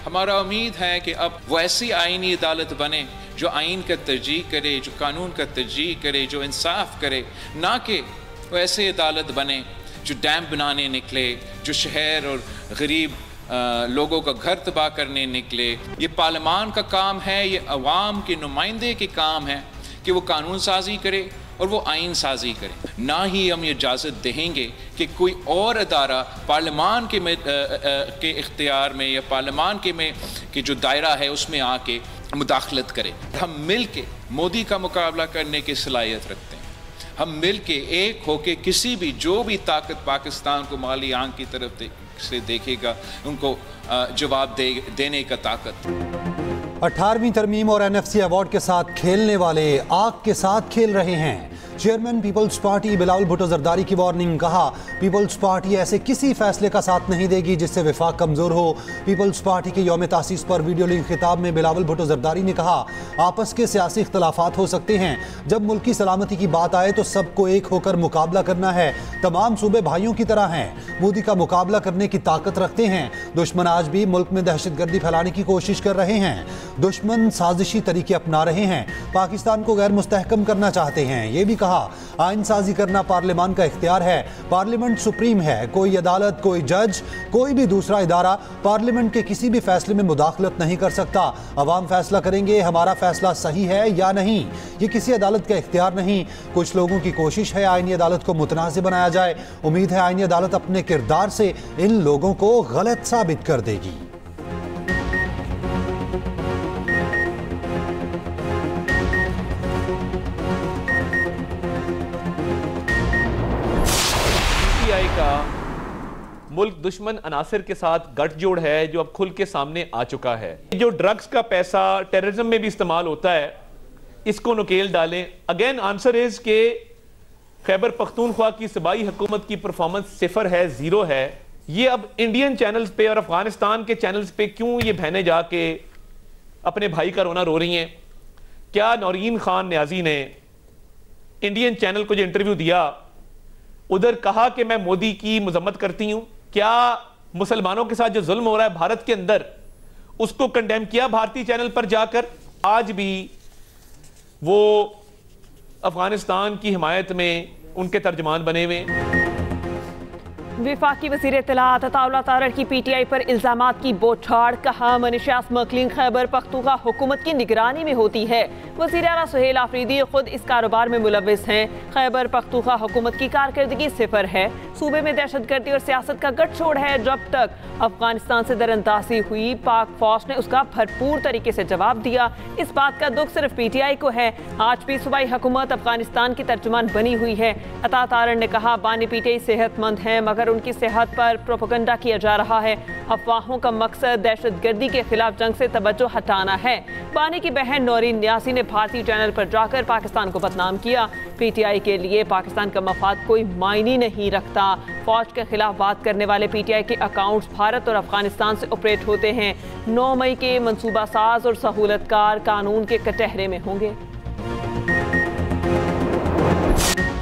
हमारा उम्मीद है कि अब वैसी आईनी अदालत बने जो आइन का तरजीह करे, जो कानून का तरजीह करे, जो इंसाफ करे, ना कि वैसे अदालत बने जो डैम बनाने निकले, जो शहर और गरीब लोगों का घर तबाह करने निकले। ये पार्लियामान का काम है, ये अवाम के नुमाइंदे के काम है कि वो कानून साजी करे और वो आइन साजी करे। ना ही हम ये इजाज़त देंगे कि कोई और अदारा पार्लियामान के इख्तियार में या पार्लियामान के जो दायरा है उसमें आके मुदाखलत करे। हम मिल के मोदी का मुकाबला करने की सलाहियत रखते हैं। हम मिल के एक होके किसी भी जो भी ताकत पाकिस्तान को माली आंख की तरफ से देखेगा उनको जवाब देने का ताकत। 18वीं तरमीम और NFC अवार्ड के साथ खेलने वाले आग के साथ खेल रहे हैं। Chairman peoples party Bilawal Bhutto Zardari की वार्निंग। कहा, पीपल्स पार्टी ऐसे किसी फैसले का साथ नहीं देगी जिससे विफाक कमजोर हो। पीपल्स पार्टी के यौम तासीस पर वीडियो लिंक खिताब में बिलावल भुट्टो जरदारी ने कहा, आपस के सियासी इख्तलाफात हो सकते हैं, जब मुल्क की सलामती की बात आए तो सबको एक होकर मुकाबला करना है। तमाम सूबे भाइयों की तरह हैं, मोदी का मुकाबला करने की ताकत रखते हैं। दुश्मन आज भी मुल्क में दहशतगर्दी फैलाने की कोशिश कर रहे हैं। दुश्मन साजिशी तरीके अपना रहे हैं, पाकिस्तान को गैर मुस्तहकम करना चाहते हैं। ये भी कहा, आइन साजी करना पार्लियामान का इख्तियार है, पार्लियामेंट सुप्रीम है। कोई अदालत, कोई जज, कोई भी दूसरा इदारा पार्लियामेंट के किसी भी फैसले में मुदाखलत नहीं कर सकता। अवाम फैसला करेंगे हमारा फैसला सही है या नहीं, ये किसी अदालत का इख्तियार नहीं। कुछ लोगों की कोशिश है आईनी अदालत को मुतनाज़ बनाया जाए। उम्मीद है आईनी अदालत अपने किरदार से इन लोगों को गलत साबित कर देगी। का मुल्क दुश्मन अनासिर के साथ गठजोड़ है जो अब खुल के सामने आ चुका है। जो ड्रग्स का पैसा टेररिज्म में भी इस्तेमाल होता है, इसको नुकेल डालें। अगेन आंसर इज के खैबर पख्तूनख्वा की सूबाई हुकूमत की परफॉर्मेंस 0 है, 0 है। ये अब इंडियन चैनल्स पे और अफगानिस्तान के चैनल्स पे क्यों ये बहनें जाके अपने भाई का रोना रो रही हैं? क्या नौरीन खान न्याजी ने इंडियन चैनल को जो इंटरव्यू दिया उधर कहा कि मैं मोदी की मजम्मत करती हूं? क्या मुसलमानों के साथ जो जुल्म हो रहा है भारत के अंदर उसको कंडेम किया भारतीय चैनल पर जाकर? आज भी वो अफगानिस्तान की हिमायत में उनके तर्जमान बने हुए। वफाकी वज़ीर इत्तलात अताउल्लाह तारड़ की PTI पर इल्जामात की बौछार। कहा, मनीशा स्मगलिंग खैबर पख्तूनख्वा हुकूमत की निगरानी में होती है। वज़ीर आला सुहेल आफरीदी खुद इस कारोबार में मुलव्विस हैं। खैबर पख्तूनख्वा हुकूमत की कारकर्दगी 0 है। सूबे में दहशतगर्दी और सियासत का गठजोड़ है। जब तक अफगानिस्तान से दरअंदाजी हुई, पाक फौज ने उसका भरपूर तरीके से जवाब दिया। इस बात का दुख सिर्फ PTI को है। आज भी सूबाई हुकूमत अफगानिस्तान की तर्जुमान बनी हुई है। अता तारड़ ने कहा, बानी PTI सेहतमंद हैं मगर उनकी सेहत पर प्रोपेगेंडा किया जा रहा है। अफवाहों का मकसद दहशतगर्दी के खिलाफ जंग से तवज्जो हटाना है। बानी की बहन नौरीन न्यासी ने भारतीय चैनल पर जाकर पाकिस्तान को बदनाम किया। PTI के लिए पाकिस्तान का मफाद कोई मायने नहीं रखता। फौज के खिलाफ बात करने वाले PTI के अकाउंट्स भारत और अफगानिस्तान से ऑपरेट होते हैं। 9 मई के मंसूबा साज और सहूलतकार कानून के कटहरे में होंगे।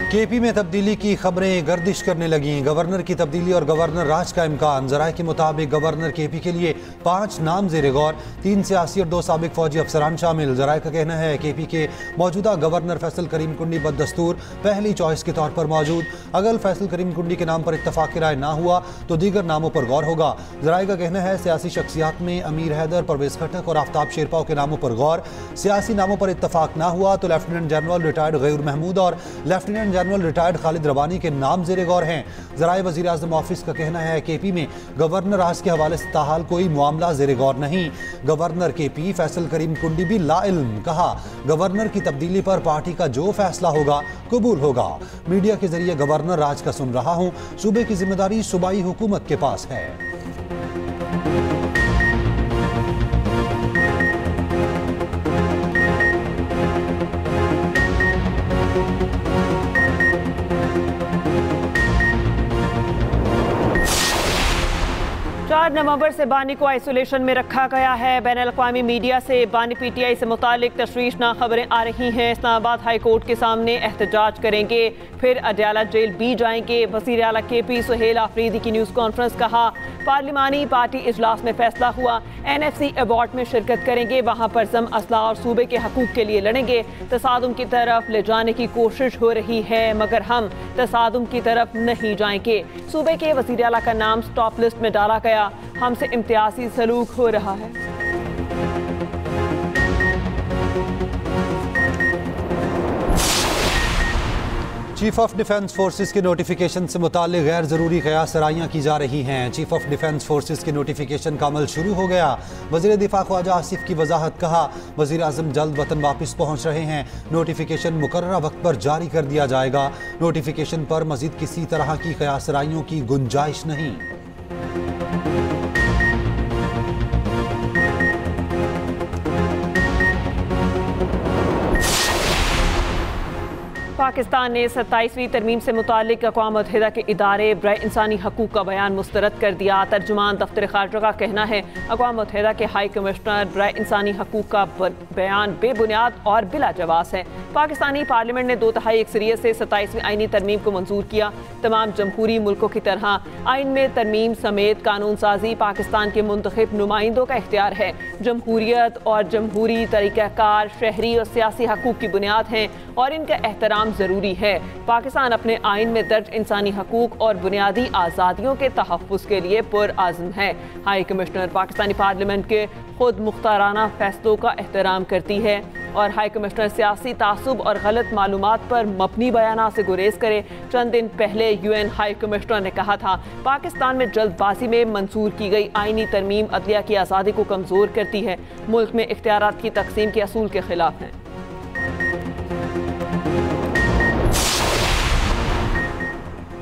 KP में तब्दीली की खबरें गर्दिश करने लगी। गवर्नर की तब्दीली और गवर्नर राज का इम्कान। ज़राए के मुताबिक गवर्नर KP के लिए 5 नाम ज़ेर गौर, 3 सियासी और 2 साबिक फौजी अफसरान शामिल। ज़राए का कहना है KP के मौजूदा गवर्नर फैसल करीम कुंडी बददस्तूर पहली चॉइस के तौर पर मौजूद। अगर फैसल करीम कुंडी के नाम पर इत्तफाक राय ना हुआ तो दीगर नामों पर गौर होगा। ज़राए का कहना है सियासी शख्सियात में अमीर हैदर, परवेज़ खटक और आफ्ताब शेरपाव के नामों पर गौर। सियासी नामों पर इत्तफाक ना हुआ तो lieutenant general retired Ghayur Mahmood और lieutenant general retired Khalid Rawani के नाम ज़ेरे गौर हैं। ज़राए वज़ीर आज़म ऑफिस का कहना है KP में गवर्नर राज के हवाले से ताहाल कोई मामला ज़ेरे गौर नहीं। गवर्नर KP फैसल करीम कुंडी भी लाइल्म। कहा, गवर्नर की तब्दीली पर पार्टी का जो फैसला होगा कबूल होगा। मीडिया के जरिए गवर्नर राज का सुन रहा हूँ, सूबे की जिम्मेदारी सूबाई हुकूमत के पास है। नवंबर से बानी को आइसोलेशन में रखा गया है। बैनुल-अक़वामी मीडिया से बानी पीटीआई से मुतालिक तशवीशनाक खबरें आ रही हैं। इस्लामाबाद हाई कोर्ट के सामने एहतजाज करेंगे, फिर अडयाला जेल भी जाएंगे। वज़ीर आला KP सुहेल आफरीदी की न्यूज़ कॉन्फ्रेंस। कहा पार्लिमानी पार्टी इजलास में फैसला हुआ, NFC अवार्ड में शिरकत करेंगे, वहाँ पर जम असला और सूबे के हकूक़ के लिए लड़ेंगे। तसादुम की तरफ ले जाने की कोशिश हो रही है मगर हम तसादुम की तरफ नहीं जाएंगे। सूबे के वज़ीर आला का नाम स्टॉप लिस्ट में डाला गया, हमसे इम्तियाजी सलूक हो रहा है। चीफ ऑफ डिफेंस फोर्सेस के नोटिफिकेशन से मुताल्लिक गैर ज़रूरी क़यासराइयाँ की जा रही हैं। चीफ ऑफ डिफेंस फोर्सेस के नोटिफिकेशन का अमल शुरू हो गया। वज़ीर दिफा ख्वाजा आसिफ की वजाहत। कहा वज़ीर आज़म जल्द वतन वापस पहुँच रहे हैं, नोटिफिकेशन मुकर्ररा वक्त पर जारी कर दिया जाएगा। नोटिफिकेशन पर मज़ीद किसी तरह की क़यासराइयों की गुंजाइश नहीं। पाकिस्तान ने 27वीं तरमीम से मुतालिक अक़वाम मुत्तहिदा के इदारे बराए इंसानी हकूक़ का बयान मुस्तरद कर दिया। तर्जुमान दफ्तर ख़ारजा का कहना है अक़वाम मुत्तहिदा के हाई कमिश्नर बराए इंसानी हकूक़ का बयान बेबुनियाद और बिला जवाज़ है। पाकिस्तानी पार्लियामेंट ने 2/3 अक्सरियत से 27वीं आइनी तरमीम को मंजूर किया। तमाम जमहूरी मुल्कों की तरह आइन में तरमीम समेत कानून साजी पाकिस्तान के मुंतखब नुमाइंदों का इख्तियार है। जमहूरियत और जमहूरी तरीक़ाकार शहरी और सियासी हकूक़ की बुनियाद हैं और इनका एहतराम जरूरी है। पाकिस्तान अपने आइन में दर्ज इंसानी हकूक और बुनियादी आज़ादियों के तहफ़्फ़ुज़ के लिए पुरआज़्म है। हाई कमिश्नर पाकिस्तानी पार्लियामेंट के खुद मुख्ताराना फैसलों का एहतराम करती है और हाई कमिश्नर सियासी तासुब और गलत मालूमात पर मबनी बयान से गुरेज करे। चंद दिन पहले UN हाई कमिश्नर ने कहा था पाकिस्तान में जल्दबाजी में मंजूर की गई आइनी तरमीम अदलिया की आज़ादी को कमज़ोर करती है, मुल्क में इख्तियारात की तकसीम के असूल के खिलाफ है।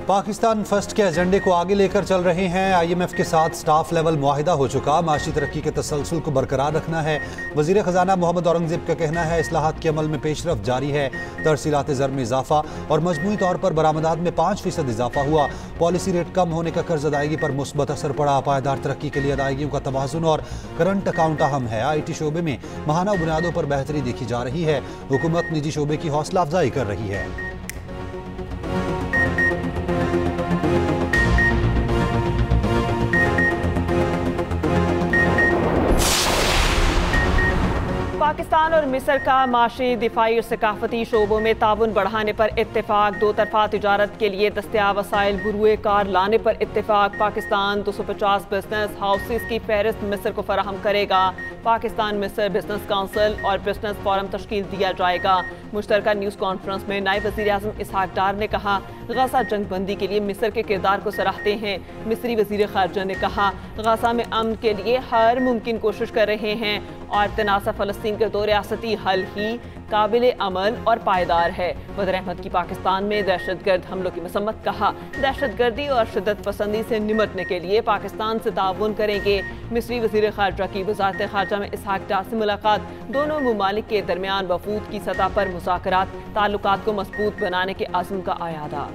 पाकिस्तान फर्स्ट के एजेंडे को आगे लेकर चल रहे हैं। IMF के साथ स्टाफ लेवल मुआहिदा हो चुका, माशी तरक्की के तसलसल को बरकरार रखना है। वज़ीर ख़जाना मोहम्मद औरंगज़ेब का कहना है इस्लाहात के अमल में पेशरफ जारी है। तरसीलात ज़र में इजाफा और मजमूई तौर पर बरामदात में 5% इजाफा हुआ। पॉलिसी रेट कम होने का कर्ज अदायगी पर मुस्बत असर पड़ा। पायदार तरक्की के लिए अदायगियों का तवाज़ुन और करंट अकाउंट अहम है। IT शोबे में माहाना बुनियादों पर बेहतरी देखी जा रही है। हुकूमत निजी शोबे की हौसला अफजाई कर रही है। पाकिस्तान और मिस्र का माशी, दिफाई और सकाफती शोबों में ताउन बढ़ाने पर इत्तेफाक। 2 तरफा तिजारत के लिए दस्तियाब वसाइल बुरुए कार लाने पर इत्तेफाक। पाकिस्तान 250 बिजनेस हाउसेस की फहरिस्त मिस्र को फराहम करेगा। पाकिस्तान मिस्र बिजनेस काउंसिल और बिजनेस फोरम तश्कील दिया जाएगा। मुश्तरका न्यूज़ कॉन्फ्रेंस में नायब वज़ीर आज़म इसहाक डार ने कहा गजा जंगबंदी के लिए मिस्र के किरदार को सराहते हैं। मिस्री वज़ीर ख़ारजा ने कहा गजा में अमन के लिए हर मुमकिन कोशिश कर रहे हैं और तनाज़ा फ़लस्तीन के 2 रियासती हल ही काबिल अमल और पायदार है। बदर अहमद की पाकिस्तान में दहशतगर्द हमलों की मसम्मत। कहा दहशतगर्दी और शिद्दत पसंदी से निमटने के लिए पाकिस्तान से ताउन करेंगे। मिस्री वज़ीर ख़ारजा की वज़ारत ख़ारजा में इसहाक डार से मुलाकात। दोनों ममालिक के दरमियान वफूद की सतह पर मुज़ाकरात, ताल्लुकात को मजबूत बनाने के आज़म का आयादा।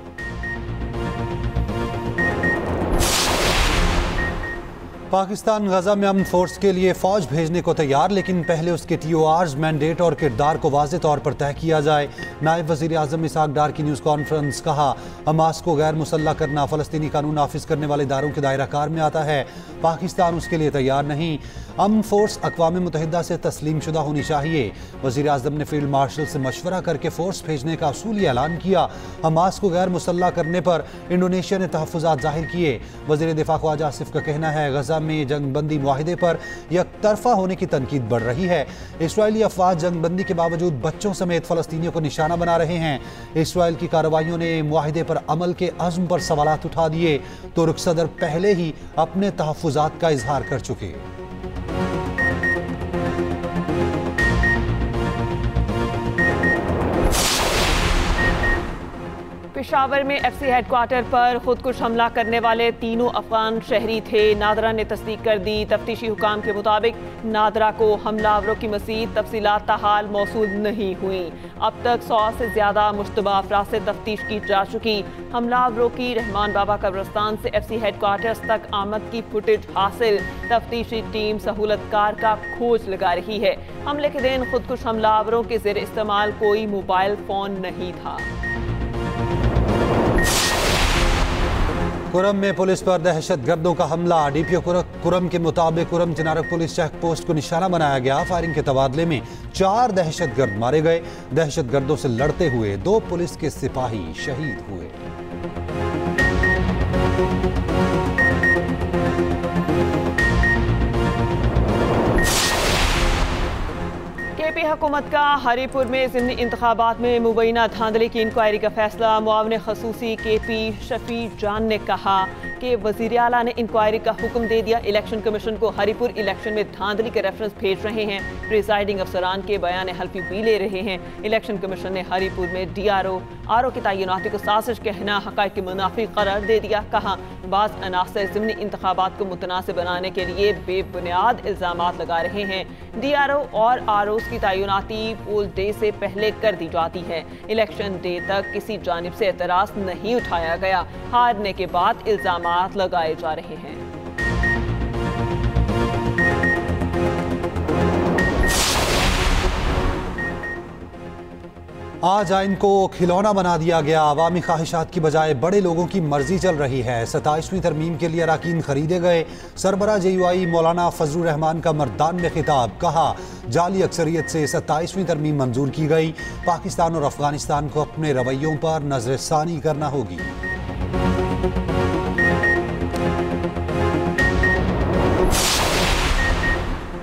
पाकिस्तान गजा में अमन फोर्स के लिए फ़ौज भेजने को तैयार, लेकिन पहले उसके TORs, मैंडेट और किरदार को वाज़ेह तौर पर तय किया जाए। नायब वज़ीर आज़म इसहाक डार की न्यूज़ कॉन्फ्रेंस। कहा हमास को गैर मुसल्लह करना फ़लस्तीनी कानून नाफिज करने वाले इदारों के दायरा कार में आता है। पाकिस्तान उसके लिए तैयार नहीं। अमन फोर्स अक़वाम मुत्तहिदा से तस्लीम शुदा होनी चाहिए। वज़ीर आज़म ने फील्ड मार्शल से मशवरा करके फ़ोर्स भेजने का असूली ऐलान किया। हमास को गैर मुसल्लह करने पर इंडोनेशिया ने तहफ़्फ़ुज़ात ज़ाहिर किए। वज़ीर दिफा ख्वाजा आसिफ का कहना है गजा में जंगबंदी मुआहिदे पर यकतरफा होने की तनकीद बढ़ रही है। इसराइली अफवाज जंगबंदी के बावजूद बच्चों समेत फ़लस्तीनियों को निशाना बना रहे हैं। इसराइल की कार्रवाइयों ने मुआहिदे पर अमल के अज़्म पर सवालात उठा दिए। तुर्क सदर पहले ही अपने तहफ़्फ़ुज़ात का इजहार कर चुके। पेशावर में FC हेडक्वार्टर पर खुदकुश हमला करने वाले तीनों अफगान शहरी थे। नादरा ने तस्दीक कर दी। तफ्तीशी हुकाम के मुताबिक नादरा को हमलावरों की मज़ीद तफसीलात ताहाल मौसूल नहीं हुई। अब तक 100 से ज़्यादा मुश्तबा अफराद से तफ्तीश की जा चुकी। हमलावरों की रहमान बाबा कब्रिस्तान से FC हेडक्वार्टर्स तक आमद की फुटेज हासिल। तफ्तीशी टीम सहूलतकार का खोज लगा रही है। हमले के दिन खुदकुश हमलावरों के ज़ेर इस्तेमाल कोई मोबाइल फ़ोन नहीं था। कुरम में पुलिस पर दहशतगर्दों का हमला। DPO कुरम के मुताबिक कुरम चिनारक पुलिस चेक पोस्ट को निशाना बनाया गया। फायरिंग के तबादले में 4 दहशतगर्द मारे गए। दहशतगर्दों से लड़ते हुए 2 पुलिस के सिपाही शहीद हुए। KP हुकूमत का हरीपुर में ज़िमनी इंतखाबात में मुबैना धांधली की इंक्वायरी का फैसला। मुआविन खसूसी KP शफी जान ने कहा कि वज़ीर आला ने इंक्वायरी का हुक्म दे दिया। इलेक्शन कमीशन को हरीपुर इलेक्शन में धांधली के रेफरेंस भेज रहे हैं। प्रिसाइडिंग अफसरान के बयान हल्फी भी ले रहे हैं। इलेक्शन कमीशन ने हरीपुर में DRO की तैनाती को साजिश कहना हक़ाइक़ के मुनाफी करार दे दिया। कहा बाज़ अनासर ज़िमनी इंतखाबात को मुतनासिब बनाने के लिए बेबुनियाद इल्ज़ामात लगा रहे हैं। DRO और ROs की तैनाती पोल डे से पहले कर दी जाती है। इलेक्शन डे तक किसी जानिब से एतराज़ नहीं उठाया गया। हारने के बाद इल्ज़ामात लगाए जा रहे हैं। आज आइन को खिलौना बना दिया गया। अवामी ख्वाहिशात की बजाय बड़े लोगों की मर्जी चल रही है। 27वीं तरमीम के लिए अराकीन खरीदे गए। सरबरा JUI मौलाना फजलुर रहमान का मर्दान में खिताब। कहा जाली अक्सरियत से 27वीं तरमीम मंजूर की गई। पाकिस्तान और अफगानिस्तान को अपने रवैयों पर नजरसानी करना होगी।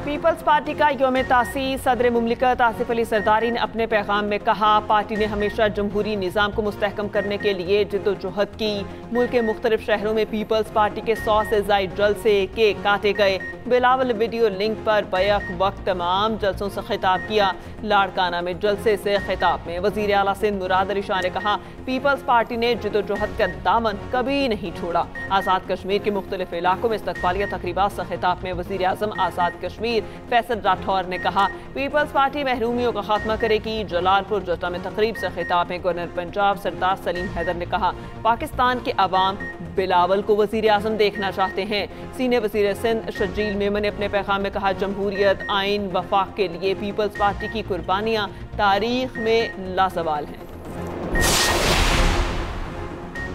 पीपल्स पार्टी का यौम तासीस। सदर मुमलिकत आसिफ अली सरदारी ने अपने पैगाम में कहा पार्टी ने हमेशा जमहूरी निज़ाम को मुस्तहकम करने के लिए जिद्दोजहद की। मुल्क के मुख्तलिफ शहरों में पीपल्स पार्टी के 100 से ज़ायद जलसे केक काटे गए। बिलावल वीडियो लिंक पर बैक वक्त तमाम जलसों से खिताब किया। लाड़काना में जलसे से खिताब में वज़ीर आला सिंध मुराद अली शाह ने कहा पीपल्स पार्टी ने जिद्दोजहद का दामन कभी नहीं छोड़ा। आज़ाद कश्मीर के मुख्तलिफ इलाकों में इस्तक़बालिया तक़रीबात से खिताब में वज़ीर आज़म आज़ाद कश्मीर फैसल राठौर ने कहा पीपल्स पार्टी महरूमियों का खात्मा करेगी। जलालपुर जटा में तकरीब से खिताब में गवर्नर पंजाब सरदार सलीम हैदर ने कहा पाकिस्तान के अवाम बिलावल को वज़ीर आज़म देखना चाहते हैं। सीनियर वज़ीर सिंध शजील मेमन ने अपने पैगाम में कहा जमहूरियत आइन वफाक के लिए पीपल्स पार्टी की कुर्बानियाँ तारीख में लाजवाल हैं।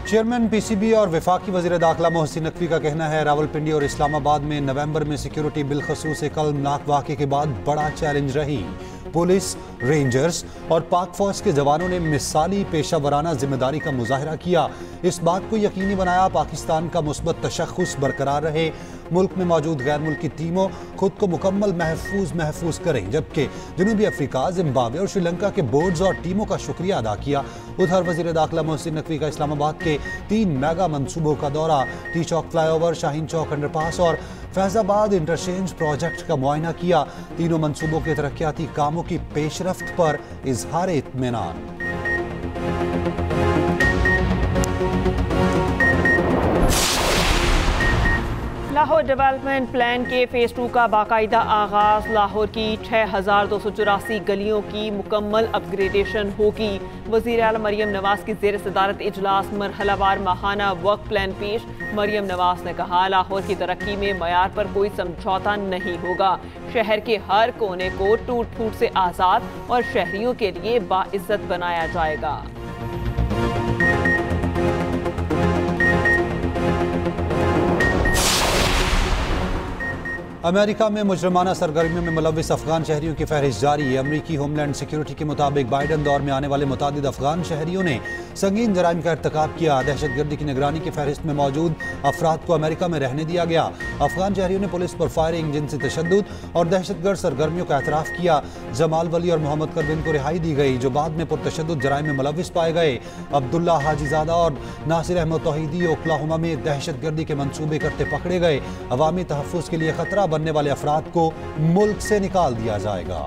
चेयरमैन PCB और वफाकी वज़ीर दाखिला मोहसिन नकवी का कहना है रावलपिंडी और इस्लामाबाद में नवंबर में सिक्योरिटी बिलखसूस एक कलमनाक वाक़े के बाद बड़ा चैलेंज रही। पुलिस, रेंजर्स और पाक फौज के जवानों ने मिसाली पेशा वराना जिम्मेदारी का मुजाहरा किया। इस बात को यकीनी बनाया पाकिस्तान का मुस्बत तशख़्ख़ुस बरकरार रहे। मुल्क में मौजूद गैर मुल्की टीमों खुद को मुकम्मल महफूज करें। जबकि जनूबी अफ्रीका, जिम्बाब्वे और श्रीलंका के बोर्ड्स और टीमों का शुक्रिया अदा किया। उधर वज़ीर दाखिला मोहसिन नकवी का इस्लामाबाद के 3 मेगा मंसूबों का दौरा, टी चौक फ्लाईओवर, शाहीन चौक अंडरपास और फैजाबाद इंटरचेंज प्रोजेक्ट का मुआयना किया। तीनों मंसूबों के तरक्याती कामों की पेशरफ्त पर इजहार इत्मीनान। लाहौर डेवलपमेंट प्लान के फ़ेज़ 2 का बाकायदा आगाज़। लाहौर की 6284 गलियों की मुकम्मल अपग्रेडेशन होगी। वज़ीर आला मरियम नवाज़ की ज़ेर सदारत इजलास मरहलावार माहाना वर्क प्लान पेश। मरियम नवाज़ ने कहा लाहौर की तरक्की में मयार पर कोई समझौता नहीं होगा। शहर के हर कोने को टूट फूट से आज़ाद और शहरियों के लिए बाइज़्ज़त बनाया जाएगा। अमेरिका में मुजरमाना सरगर्मियों में मुलव्विस अफगान शहरियों की फहरिस्त जारी है। अमरीकी होमलैंड सिक्योरिटी के मुताबिक बाइडन दौर में आने वाले मुतादिद अफगान शहरियों ने संगीन जराइम का इर्तिकाब किया। दहशतगर्दी की निगरानी की फहरिस्त में मौजूद अफराद को अमेरिका में रहने दिया गया। अफगान शहरियों ने पुलिस पर फायरिंग, जिनसी तशद्दुद और दहशतगर्द सरगर्मियों का एतराफ़ किया। जमाल वली और मोहम्मद करबिन को रिहाई दी गई जो बाद में पुरतशद्दुद जराइम में मुलव्विस पाए गए। अब्दुल्ला हाजीजादा और नासिर अहमद तौहीदी ओक्लाहोमा में दहशतगर्दी के मंसूबे करते पकड़े गए। अवामी तहफ़्फ़ुज़ के लिए खतरा बनने वाले अफराद को मुल्क से निकाल दिया जाएगा।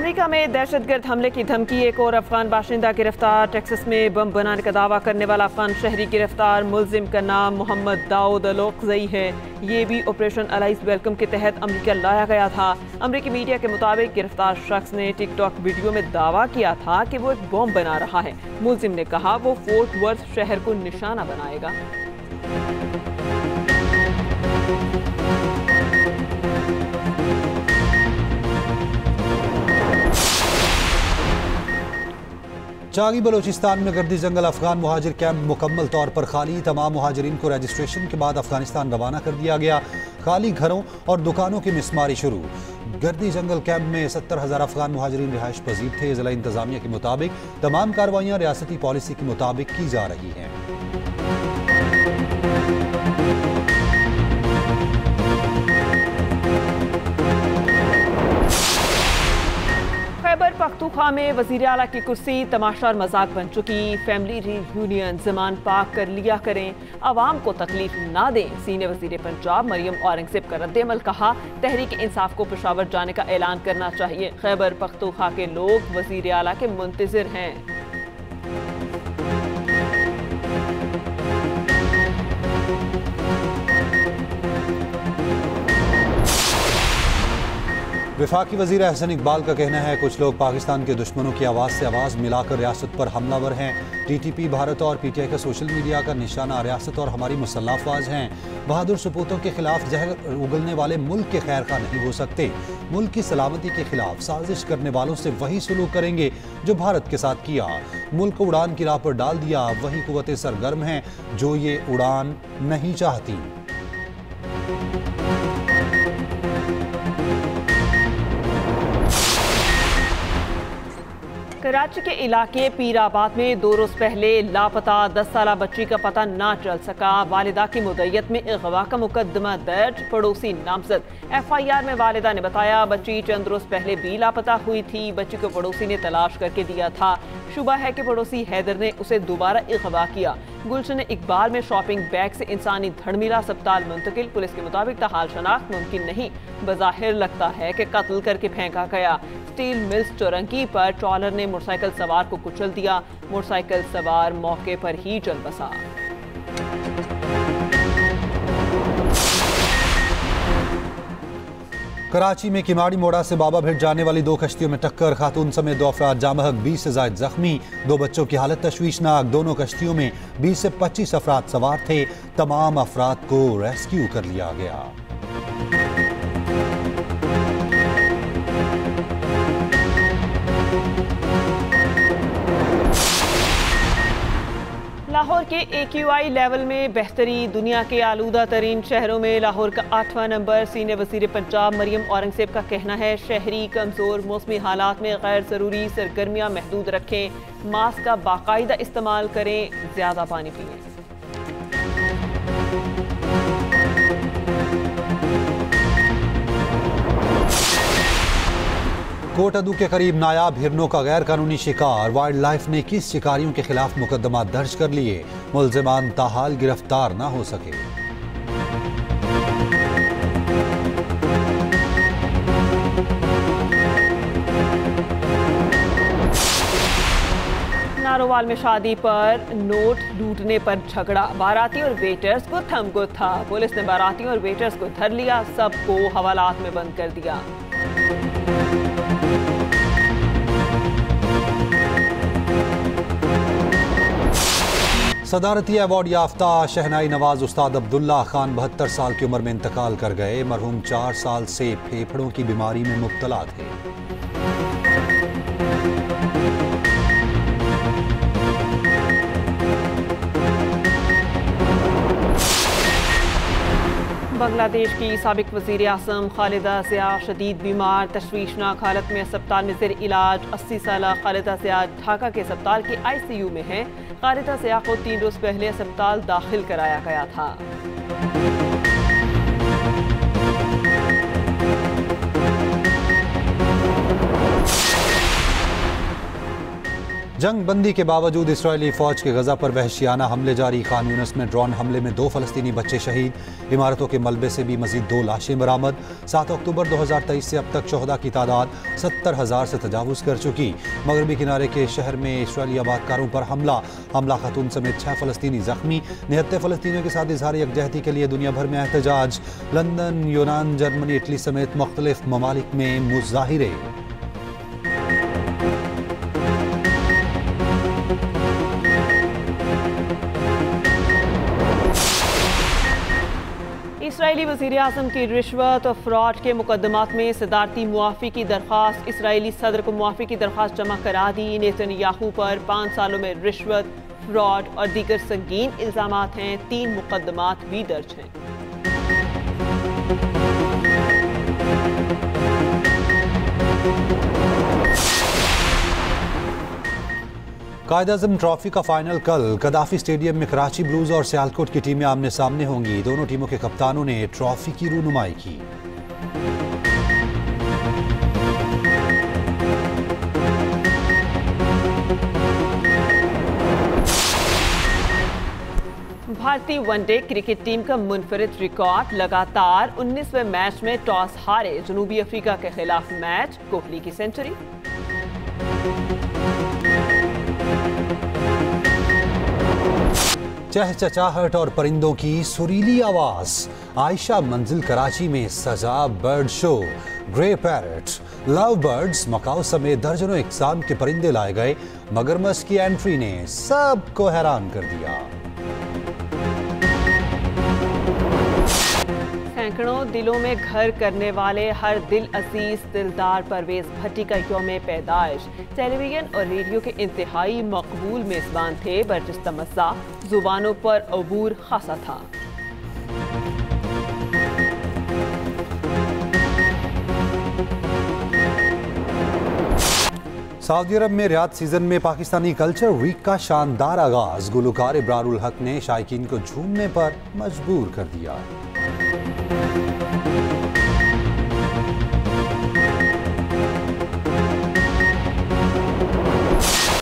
अमेरिका में दहशतगर्द हमले की धमकी, एक और अफगान बाशिंदा गिरफ्तार। टेक्सास में बम बनाने का दावा करने वाला अफगान शहरी गिरफ्तार। मुलजिम का नाम मोहम्मद दाऊद अल-ओकज़ई है। ये भी ऑपरेशन अलाइज वेलकम के तहत अमेरिका लाया गया था। अमेरिकी मीडिया के मुताबिक गिरफ्तार शख्स ने टिकटॉक वीडियो में दावा किया था कि वो एक बम बना रहा है। मुलजिम ने कहा वो फोर्ट वर्थ शहर को निशाना बनाएगा। चागी बलोचिस्तान में गर्दी जंगल अफगान मुहाजिर कैंप मुकम्मल तौर पर खाली। तमाम मुहाजिरीन को रजिस्ट्रेशन के बाद अफगानिस्तान रवाना कर दिया गया। खाली घरों और दुकानों की मिसमारी शुरू। गर्दी जंगल कैंप में 70,000 अफगान मुहाजिरीन रिहाइश पजीर थे। जिला इंतजामिया के मुताबिक तमाम कार्रवाइयाँ रियासती पॉलिसी के मुताबिक की जा रही हैं। खैबर पख्तूनख्वा में वज़ीर आला की कुर्सी तमाशा और मजाक बन चुकी। फैमिली रीयूनियन ज़मान पाक कर लिया करें, आवाम को तकलीफ ना दें। सीनियर वज़ीर पंजाब मरियम औरंगज़ेब का रद्द-ए-अमल, कहा तहरीक इंसाफ को पेशावर जाने का ऐलान करना चाहिए। खैबर पख्तूनख्वा के लोग वज़ीर आला के मुंतज़िर हैं। वफाकी वज़ीर अहसन इकबाल का कहना है कुछ लोग पाकिस्तान के दुश्मनों की आवाज़ से आवाज़ मिलाकर रियासत पर हमलावर हैं। TTP भारत और PTI का सोशल मीडिया का निशाना रियासत और हमारी मुसल्लह अफवाज हैं। बहादुर सपूतों के खिलाफ जहर उगलने वाले मुल्क के खैर खा नहीं हो सकते। मुल्क की सलामती के खिलाफ साजिश करने वालों से वही सलूक करेंगे जो भारत के साथ किया। मुल्क को उड़ान की राह पर डाल दिया, वही कुव्वतें सरगर्म हैं जो ये उड़ान नहीं चाहती। कराची के इलाके पीराबाद में 2 रोज पहले लापता 10 साला बच्ची का पता ना चल सका। वालिदा की मुद्दत में अगवा का मुकदमा दर्ज, पड़ोसी नामजद। FIR में वालिदा ने बताया बच्ची चंद रोज पहले भी लापता हुई थी। बच्ची को पड़ोसी ने तलाश करके दिया था। शुबा है कि पड़ोसी हैदर ने उसे दोबारा अगवा किया। गुलशन इकबाल में शॉपिंग बैग से इंसानी धड़ मिला, अस्पताल मुंतकिल। पुलिस के मुताबिक ताहाल शनाख्त मुमकिन नहीं, बज़ाहिर लगता है कि कत्ल करके फेंका गया। स्टील मिल्स चौरंगी पर ट्रॉलर ने मोटरसाइकिल सवार को कुचल दिया। मोटरसाइकिल सवार मौके पर ही चल बसा। कराची में किमाड़ी मोड़ा से बाबा भिट जाने वाली 2 कश्तियों में टक्कर, खातून समेत 2 अफराद जामहक, 20 से जायद जख्मी। 2 बच्चों की हालत तशवीशनाक। दोनों कश्तियों में 20 से 25 अफराद सवार थे। तमाम अफराद को रेस्क्यू कर लिया गया। लाहौर के AQI लेवल में बेहतरी। दुनिया के आलूदा तरीन शहरों में लाहौर का 8वां नंबर। सीनियर वज़ीर पंजाब मरियम औरंगज़ेब का कहना है शहरी कमज़ोर, मौसमी हालात में गैर ज़रूरी सरगर्मियाँ महदूद रखें, मास्क का बाकायदा इस्तेमाल करें, ज़्यादा पानी पिएं। कोटअदू के करीब नायाब हिरनों का गैर कानूनी शिकार। वाइल्ड लाइफ ने 21 शिकारियों के खिलाफ मुकदमा दर्ज कर लिए। मुल्जिमान ताहाल गिरफ्तार न हो सके। नारोवाल में शादी पर नोट लूटने पर झगड़ा, बाराती और वेटर्स को थमगुत था। पुलिस ने बारातियों और वेटर्स को धर लिया, सबको हवालात में बंद कर दिया। सदारती अवार्ड याफ्ता शहनाई नवाज उस्ताद अब्दुल्ला खान 72 साल की उम्र में इंतकाल कर गए। मरहूम 4 साल से फेफड़ों की बीमारी में मुब्तला थे। बांग्लादेश की साबिक वज़ीर आज़म खालिदा ज़िया शदीद बीमार, तशवीशनाक हालत में अस्पताल में ज़ेर इलाज। 80 साला खालिदा ज़िया ढाका के अस्पताल के ICU में हैं। खालिदा ज़िया को 3 रोज़ पहले अस्पताल दाखिल कराया गया था। जंग बंदी के बावजूद इसराइली फौज के गजा पर वहशियाना हमले जारी। खान यूनिस में ड्रोन हमले में 2 फलस्तीनी बच्चे शहीद। इमारतों के मलबे से भी मजीद 2 लाशें बरामद। 7 अक्टूबर 2023 से अब तक शोहदा की तादाद 70,000 से तजावुज कर चुकी। मगरबी किनारे के शहर में इसराइली आबादकारों पर हमला खातून समेत 6 फलस्तीनी जख्मी। निहत्ते फलस्तीनियों के साथ इजहार यकजहती के लिए दुनिया भर में एहतजाज। लंदन, यूनान, जर्मनी, इटली समेत मुख्तलिफ ममालिक में मुजाहिरे। इसराइली वज़ीर आज़म की रिश्वत और फ्रॉड के मुकदमात में सदारती मुआफ़ी की दरख्वास्त। इसराइली सदर को मुआफ़ी की दरख्वास्त जमा करा दी। नेतन्याहू पर 5 सालों में रिश्वत, फ्रॉड और दीगर संगीन इल्ज़ामात हैं। 3 मुकदमात भी दर्ज हैं। कायद-ए-आज़म ट्रॉफी का फाइनल कल कदाफी स्टेडियम में कराची ब्लूज और सियालकोट की टीमें आमने सामने होंगी। दोनों टीमों के कप्तानों ने ट्रॉफी की रूनुमाई की। भारतीय वनडे क्रिकेट टीम का मुनफरिद रिकॉर्ड। लगातार 19वें मैच में टॉस हारे जनूबी अफ्रीका के खिलाफ मैच। कोहली की सेंचुरी। चहचहाहट और परिंदों की सुरीली आवाज। आयशा मंजिल कराची में सजा bird show. Grey parrot, love birds, Macau समेत दर्जनों इकसाम के परिंदे लाए गए। मगरमच्छ की एंट्री ने सबको हैरान कर दिया। सैकड़ों दिलों में घर करने वाले हर दिल अजीज दिलदार परवेज भट्टी का यौम पैदाइश। टेलीविजन और रेडियो के इंतहाई मकबूल मेजबान थे। बरजस्ता मज़ा, जुबानों पर अबूर खासा था। सऊदी अरब में रियाद सीजन में पाकिस्तानी कल्चर वीक का शानदार आगाज। गुलकार इब्रारुल हक ने शायकीन को झूमने पर मजबूर कर दिया।